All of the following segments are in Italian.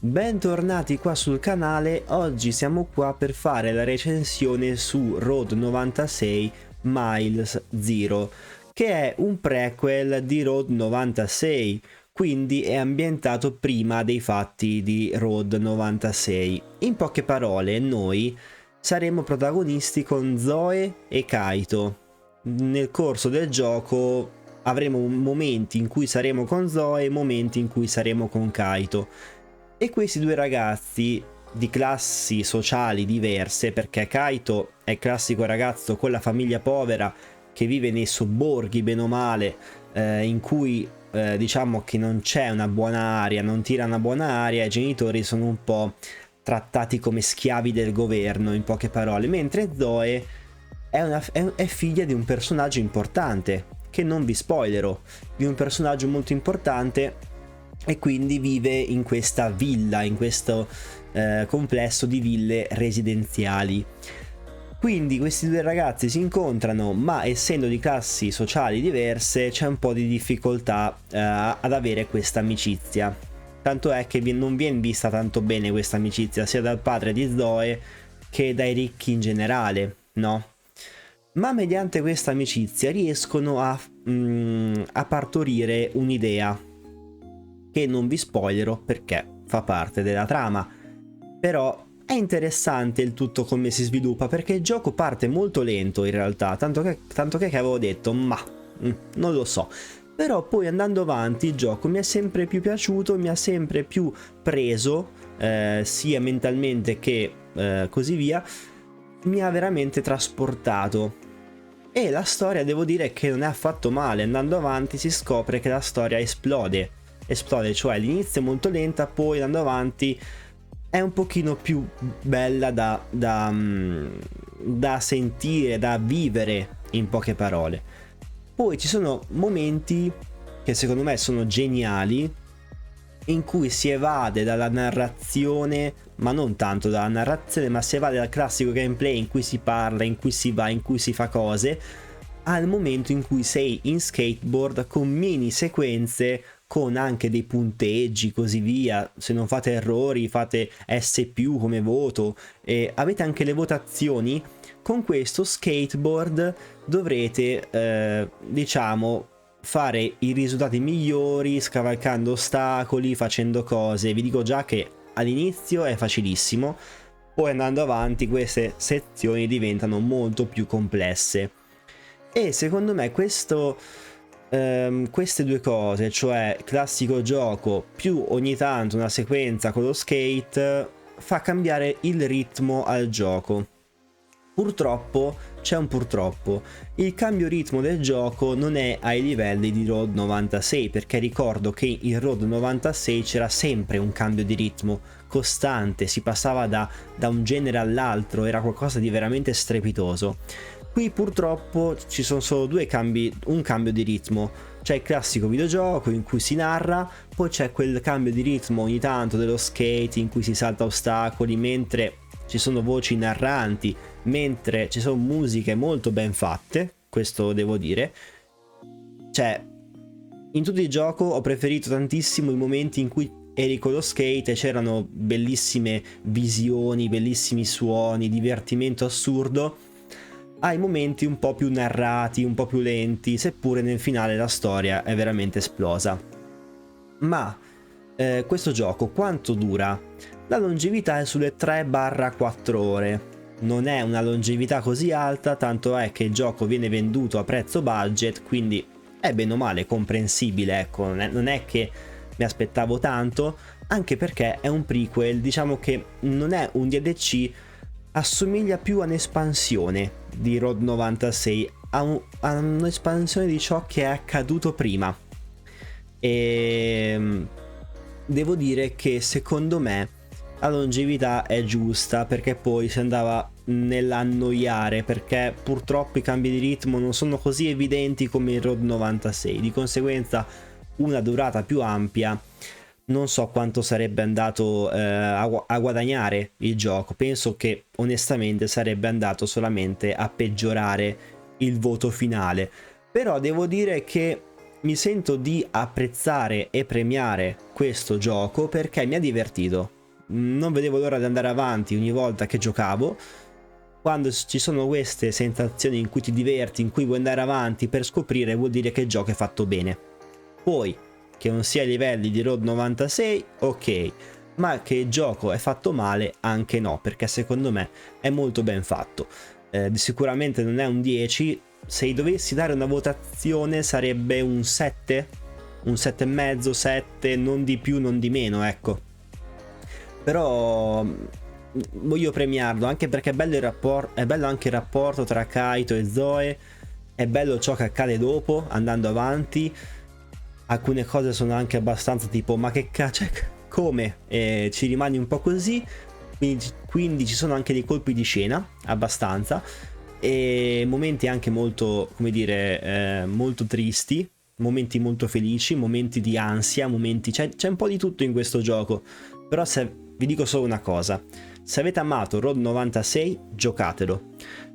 Bentornati qua sul canale, oggi siamo qua per fare la recensione su Road 96 Miles Zero, che è un prequel di Road 96, quindi è ambientato prima dei fatti di Road 96. In poche parole, noi saremo protagonisti con Zoe e Kaito. Nel corso del gioco avremo momenti in cui saremo con Zoe e momenti in cui saremo con Kaito. E questi due ragazzi di classi sociali diverse, perché Kaito è il classico ragazzo con la famiglia povera che vive nei sobborghi bene o male, in cui diciamo che non c'è una buona aria, non tira una buona aria, i genitori sono un po' trattati come schiavi del governo, in poche parole, mentre Zoe è figlia di un personaggio importante, che non vi spoilerò, di un personaggio molto importante, e quindi vive in questa villa, in questo complesso di ville residenziali. Quindi questi due ragazzi si incontrano, ma essendo di classi sociali diverse c'è un po' di difficoltà ad avere questa amicizia. Tanto è che non viene vista tanto bene questa amicizia sia dal padre di Zoe che dai ricchi in generale, no? Ma mediante questa amicizia riescono a partorire un'idea, che non vi spoilerò perché fa parte della trama. Però è interessante il tutto come si sviluppa, perché il gioco parte molto lento in realtà, tanto che avevo detto ma non lo so. Però poi andando avanti il gioco mi è sempre più piaciuto, mi ha sempre più preso, sia mentalmente che così via, mi ha veramente trasportato. E la storia devo dire che non è affatto male, andando avanti si scopre che la storia esplode, cioè all'inizio è molto lenta, poi andando avanti è un pochino più bella da sentire, da vivere, in poche parole. Poi ci sono momenti che secondo me sono geniali, in cui si evade dalla narrazione, ma non tanto dalla narrazione, ma si evade dal classico gameplay in cui si parla, in cui si va, in cui si fa cose, al momento in cui sei in skateboard con mini sequenze, con anche dei punteggi così via. Se non fate errori fate S+ come voto, e avete anche le votazioni. Con questo skateboard dovrete diciamo fare i risultati migliori scavalcando ostacoli, facendo cose. Vi dico già che all'inizio è facilissimo, poi andando avanti queste sezioni diventano molto più complesse. E secondo me queste due cose, cioè classico gioco più ogni tanto una sequenza con lo skate, fa cambiare il ritmo al gioco. Purtroppo, c'è un purtroppo, il cambio ritmo del gioco non è ai livelli di Road 96, perché ricordo che in Road 96 c'era sempre un cambio di ritmo costante, si passava da un genere all'altro, era qualcosa di veramente strepitoso. Qui purtroppo ci sono solo un cambio di ritmo. C'è il classico videogioco in cui si narra, poi c'è quel cambio di ritmo ogni tanto dello skate in cui si salta ostacoli, mentre ci sono voci narranti, mentre ci sono musiche molto ben fatte, questo devo dire. Cioè, in tutto il gioco ho preferito tantissimo i momenti in cui eri con lo skate e c'erano bellissime visioni, bellissimi suoni, divertimento assurdo, ai momenti un po' più narrati, un po' più lenti, seppure nel finale la storia è veramente esplosa. Ma questo gioco quanto dura? La longevità è sulle 3-4 ore. Non è una longevità così alta, tanto è che il gioco viene venduto a prezzo budget, quindi è bene o male comprensibile, ecco, non è che mi aspettavo tanto, anche perché è un prequel, diciamo che non è un DLC, assomiglia più a un'espansione di Road 96, a un'espansione di ciò che è accaduto prima. E devo dire che secondo me la longevità è giusta, perché poi si andava nell'annoiare, perché purtroppo i cambi di ritmo non sono così evidenti come in Road 96, di conseguenza una durata più ampia non so quanto sarebbe andato a guadagnare il gioco. Penso che onestamente sarebbe andato solamente a peggiorare il voto finale. Però devo dire che mi sento di apprezzare e premiare questo gioco perché mi ha divertito. Non vedevo l'ora di andare avanti ogni volta che giocavo. Quando ci sono queste sensazioni in cui ti diverti, in cui vuoi andare avanti per scoprire, vuol dire che il gioco è fatto bene. Poi, che non sia ai livelli di Road 96, ok, ma che il gioco è fatto male, anche no, perché secondo me è molto ben fatto. Sicuramente non è un 10, se dovessi dare una votazione sarebbe un 7, un 7,5, 7, non di più, non di meno, ecco. Però voglio premiarlo anche perché è bello è bello anche il rapporto tra Kaito e Zoe, è bello ciò che accade dopo andando avanti. Alcune cose sono anche abbastanza tipo ma che cacchio, come, ci rimani un po' così, quindi ci sono anche dei colpi di scena abbastanza e momenti anche molto, come dire, molto tristi, momenti molto felici, momenti di ansia, momenti, c'è un po' di tutto in questo gioco. Però se vi dico solo una cosa: se avete amato Road 96, giocatelo.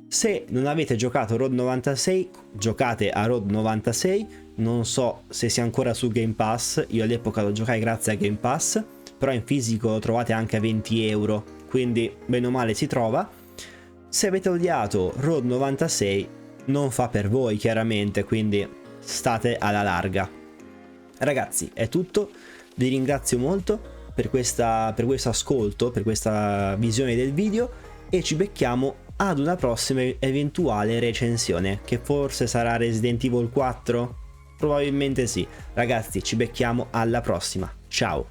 Se non avete giocato Road 96, giocate a Road 96. Non so se sia ancora su Game Pass, io all'epoca lo giocai grazie a Game Pass, però in fisico lo trovate anche a 20 euro, quindi bene o male si trova. Se avete odiato Road 96, non fa per voi chiaramente, quindi state alla larga. Ragazzi, è tutto, vi ringrazio molto per questo ascolto, per questa visione del video e ci becchiamo ad una prossima eventuale recensione, che forse sarà Resident Evil 4? Probabilmente sì. Ragazzi, ci becchiamo alla prossima. Ciao!